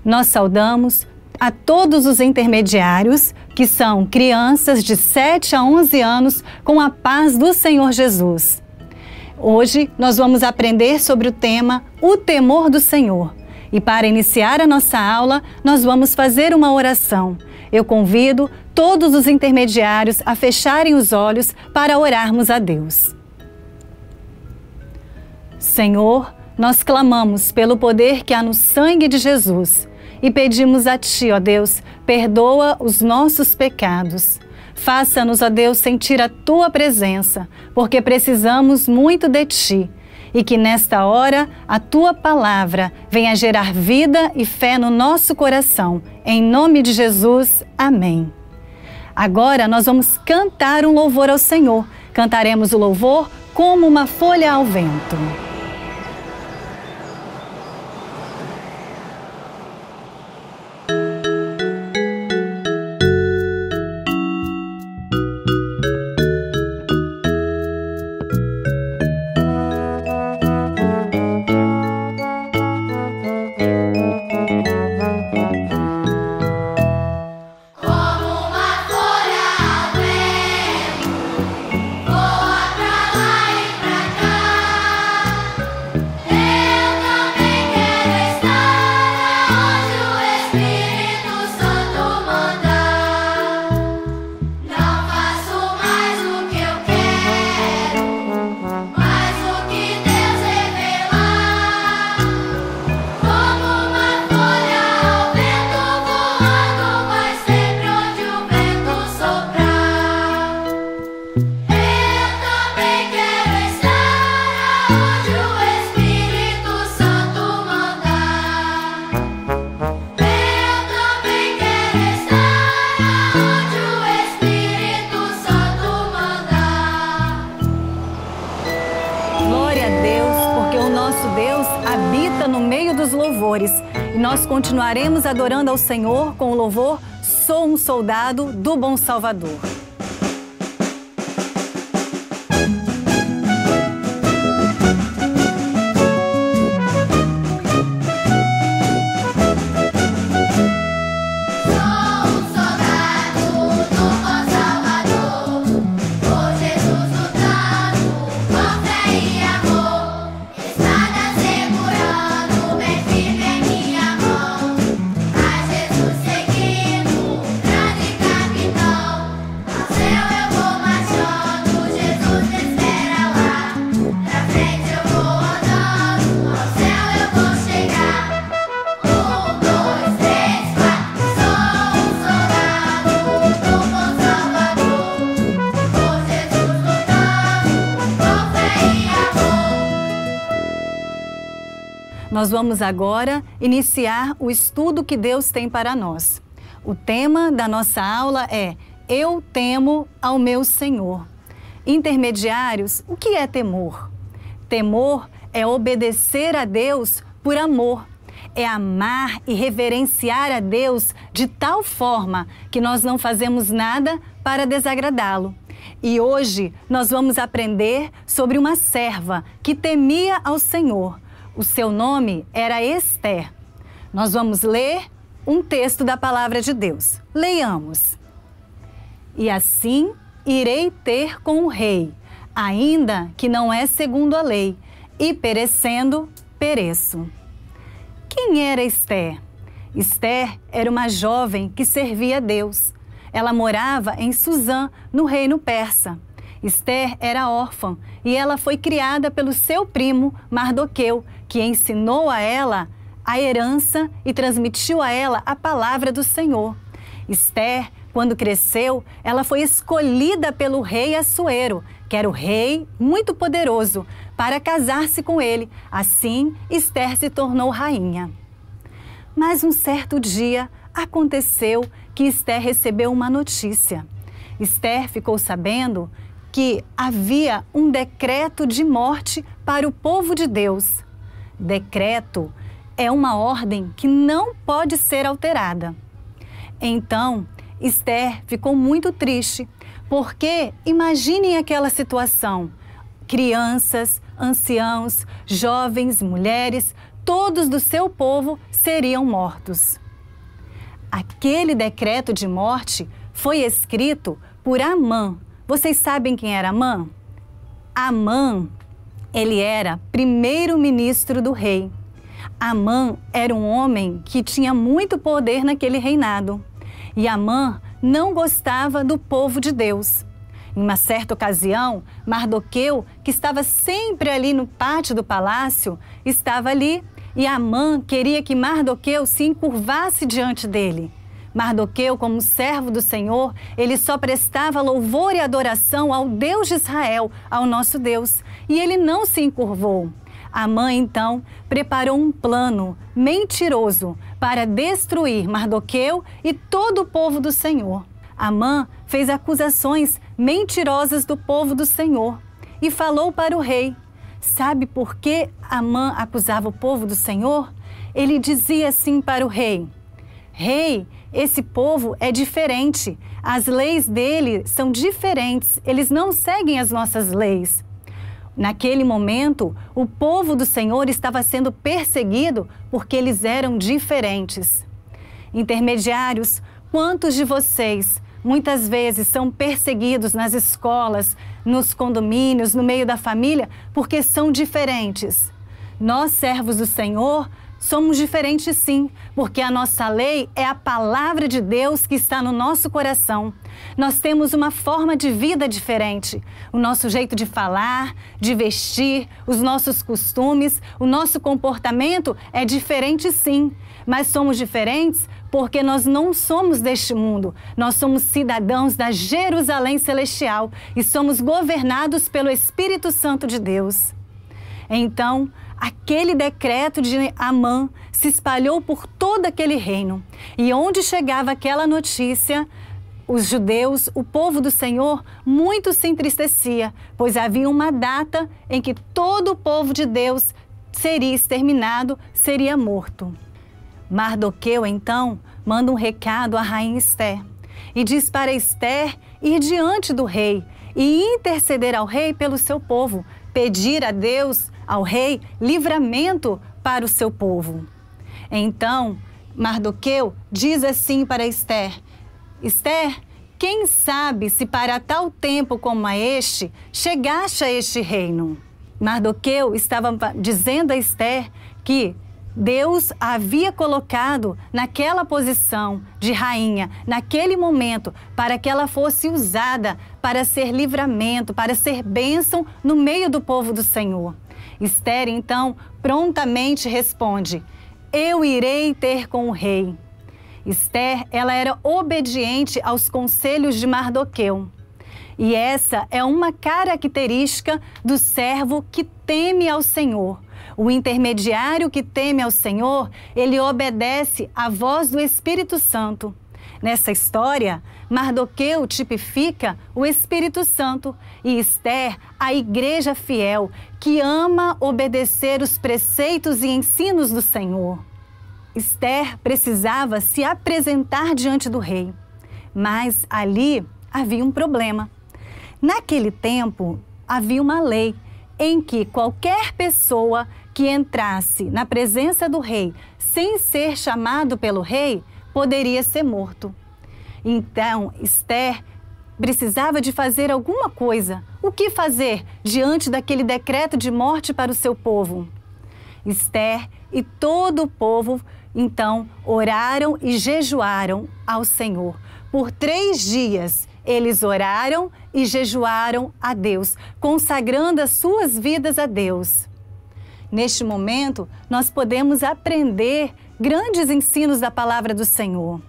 Nós saudamos a todos os intermediários, que são crianças de 7 a 11 anos, com a paz do Senhor Jesus. Hoje nós vamos aprender sobre o tema O Temor do Senhor. E para iniciar a nossa aula, nós vamos fazer uma oração. Eu convido todos os intermediários a fecharem os olhos para orarmos a Deus. Senhor, nós clamamos pelo poder que há no sangue de Jesus e pedimos a Ti, ó Deus, perdoa os nossos pecados. Faça-nos, ó Deus, sentir a Tua presença, porque precisamos muito de Ti. E que nesta hora a Tua palavra venha gerar vida e fé no nosso coração. Em nome de Jesus, amém. Agora nós vamos cantar um louvor ao Senhor. Cantaremos o louvor como uma folha ao vento. E nós continuaremos adorando ao Senhor com o louvor Sou um Soldado do Bom Salvador. Nós vamos agora iniciar o estudo que Deus tem para nós. O tema da nossa aula é Eu temo ao meu Senhor. Intermediários, o que é temor? Temor é obedecer a Deus por amor. É amar e reverenciar a Deus de tal forma que nós não fazemos nada para desagradá-lo. E hoje nós vamos aprender sobre uma serva que temia ao Senhor. O seu nome era Esther. Nós vamos ler um texto da palavra de Deus. Leiamos. E assim irei ter com o rei, ainda que não é segundo a lei, e perecendo, pereço. Quem era Esther? Esther era uma jovem que servia a Deus. Ela morava em Susã, no reino persa. Esther era órfã e ela foi criada pelo seu primo Mardoqueu, que ensinou a ela a herança e transmitiu a ela a palavra do Senhor. Esther, quando cresceu, ela foi escolhida pelo rei Assuero, que era o rei muito poderoso, para casar-se com ele. Assim, Esther se tornou rainha. Mas um certo dia aconteceu que Esther recebeu uma notícia. Esther ficou sabendo que havia um decreto de morte para o povo de Deus. Decreto é uma ordem que não pode ser alterada. Então, Esther ficou muito triste, porque imaginem aquela situação. Crianças, anciãos, jovens, mulheres, todos do seu povo seriam mortos. Aquele decreto de morte foi escrito por Amã. Vocês sabem quem era Amã? Amã, ele era primeiro-ministro do rei. Amã era um homem que tinha muito poder naquele reinado. E Amã não gostava do povo de Deus. Em uma certa ocasião, Mardoqueu, que estava sempre ali no pátio do palácio, estava ali e Amã queria que Mardoqueu se encurvasse diante dele. Mardoqueu, como servo do Senhor, ele só prestava louvor e adoração ao Deus de Israel, ao nosso Deus, e ele não se encurvou. Amã, então, preparou um plano mentiroso para destruir Mardoqueu e todo o povo do Senhor. Amã fez acusações mentirosas do povo do Senhor e falou para o rei. Sabe por que Amã acusava o povo do Senhor? Ele dizia assim para o rei: Rei, esse povo é diferente, as leis dele são diferentes, eles não seguem as nossas leis. Naquele momento, o povo do Senhor estava sendo perseguido porque eles eram diferentes. Intermediários, quantos de vocês muitas vezes são perseguidos nas escolas, nos condomínios, no meio da família, porque são diferentes? Nós, servos do Senhor, somos diferentes sim, porque a nossa lei é a palavra de Deus que está no nosso coração. Nós temos uma forma de vida diferente. O nosso jeito de falar, de vestir, os nossos costumes, o nosso comportamento é diferente sim. Mas somos diferentes porque nós não somos deste mundo. Nós somos cidadãos da Jerusalém Celestial e somos governados pelo Espírito Santo de Deus. Então, aquele decreto de Amã se espalhou por todo aquele reino. E onde chegava aquela notícia, os judeus, o povo do Senhor, muito se entristecia, pois havia uma data em que todo o povo de Deus seria exterminado, seria morto. Mardoqueu, então, manda um recado à rainha Ester e diz para Ester ir diante do rei e interceder ao rei pelo seu povo, pedir a Deus, ao rei, livramento para o seu povo. Então, Mardoqueu diz assim para Ester: Ester, quem sabe se para tal tempo como a este, chegaste a este reino? Mardoqueu estava dizendo a Ester que Deus a havia colocado naquela posição de rainha, naquele momento, para que ela fosse usada para ser livramento, para ser bênção no meio do povo do Senhor. Ester, então, prontamente responde: eu irei ter com o rei. Ester, ela era obediente aos conselhos de Mardoqueu. E essa é uma característica do servo que teme ao Senhor. O intermediário que teme ao Senhor, ele obedece à voz do Espírito Santo. Nessa história, Mardoqueu tipifica o Espírito Santo e Ester, a igreja fiel, que ama obedecer os preceitos e ensinos do Senhor. Ester precisava se apresentar diante do rei, mas ali havia um problema. Naquele tempo, havia uma lei em que qualquer pessoa que entrasse na presença do rei sem ser chamado pelo rei poderia ser morto. Então, Ester precisava de fazer alguma coisa. O que fazer diante daquele decreto de morte para o seu povo? Ester e todo o povo, então, oraram e jejuaram ao Senhor. Por 3 dias, eles oraram e jejuaram a Deus, consagrando as suas vidas a Deus. Neste momento, nós podemos aprender grandes ensinos da palavra do Senhor.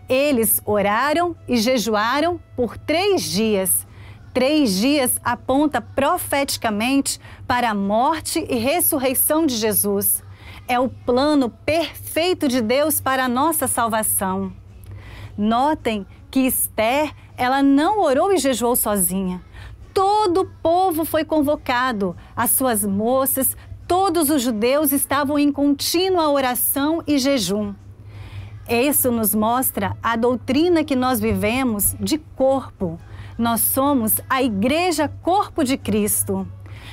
Eles oraram e jejuaram por 3 dias. 3 dias aponta profeticamente para a morte e ressurreição de Jesus. É o plano perfeito de Deus para a nossa salvação. Notem que Ester, ela não orou e jejuou sozinha. Todo o povo foi convocado, as suas moças, todos os judeus estavam em contínua oração e jejum. Isso nos mostra a doutrina que nós vivemos de corpo. Nós somos a igreja corpo de Cristo.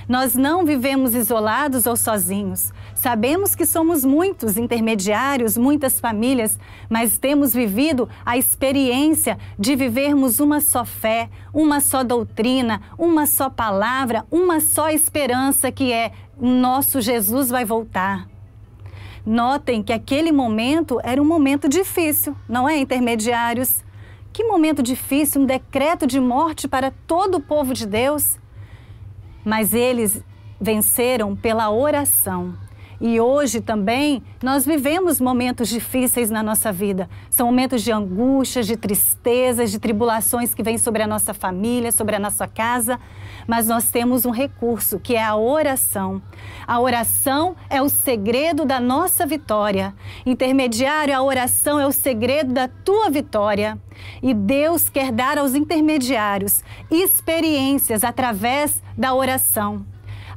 Nós não vivemos isolados ou sozinhos. Sabemos que somos muitos intermediários, muitas famílias, mas temos vivido a experiência de vivermos uma só fé, uma só doutrina, uma só palavra, uma só esperança, que é: nosso Jesus vai voltar. Notem que aquele momento era um momento difícil, não é, intermediários? Que momento difícil, um decreto de morte para todo o povo de Deus. Mas eles venceram pela oração. E hoje também nós vivemos momentos difíceis na nossa vida. São momentos de angústias, de tristezas, de tribulações que vêm sobre a nossa família, sobre a nossa casa. Mas nós temos um recurso, que é a oração. A oração é o segredo da nossa vitória. Intermediário, a oração é o segredo da tua vitória. E Deus quer dar aos intermediários experiências através da oração.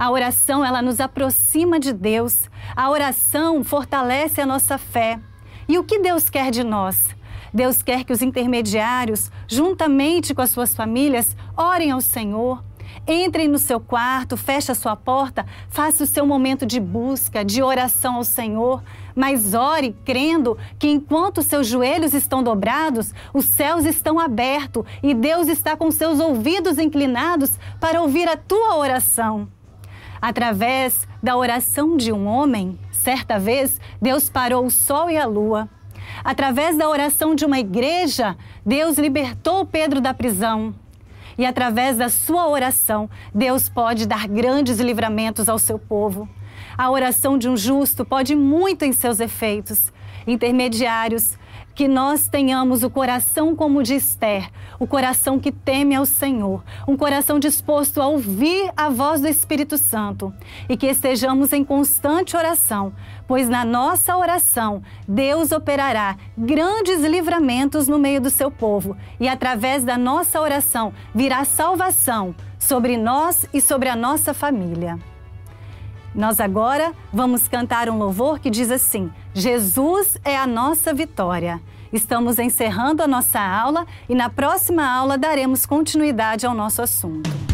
A oração, ela nos aproxima de Deus. A oração fortalece a nossa fé. E o que Deus quer de nós? Deus quer que os intermediários, juntamente com as suas famílias, orem ao Senhor. Entrem no seu quarto, feche a sua porta, faça o seu momento de busca, de oração ao Senhor. Mas ore crendo que enquanto seus joelhos estão dobrados, os céus estão abertos e Deus está com seus ouvidos inclinados para ouvir a tua oração. Através da oração de um homem, certa vez, Deus parou o sol e a lua. Através da oração de uma igreja, Deus libertou Pedro da prisão. E através da sua oração, Deus pode dar grandes livramentos ao seu povo. A oração de um justo pode muito em seus efeitos. Intermediários, que nós tenhamos o coração como o de Esther, o coração que teme ao Senhor, um coração disposto a ouvir a voz do Espírito Santo e que estejamos em constante oração, pois na nossa oração Deus operará grandes livramentos no meio do seu povo e através da nossa oração virá salvação sobre nós e sobre a nossa família. Nós agora vamos cantar um louvor que diz assim: Jesus é a nossa vitória. Estamos encerrando a nossa aula e na próxima aula daremos continuidade ao nosso assunto.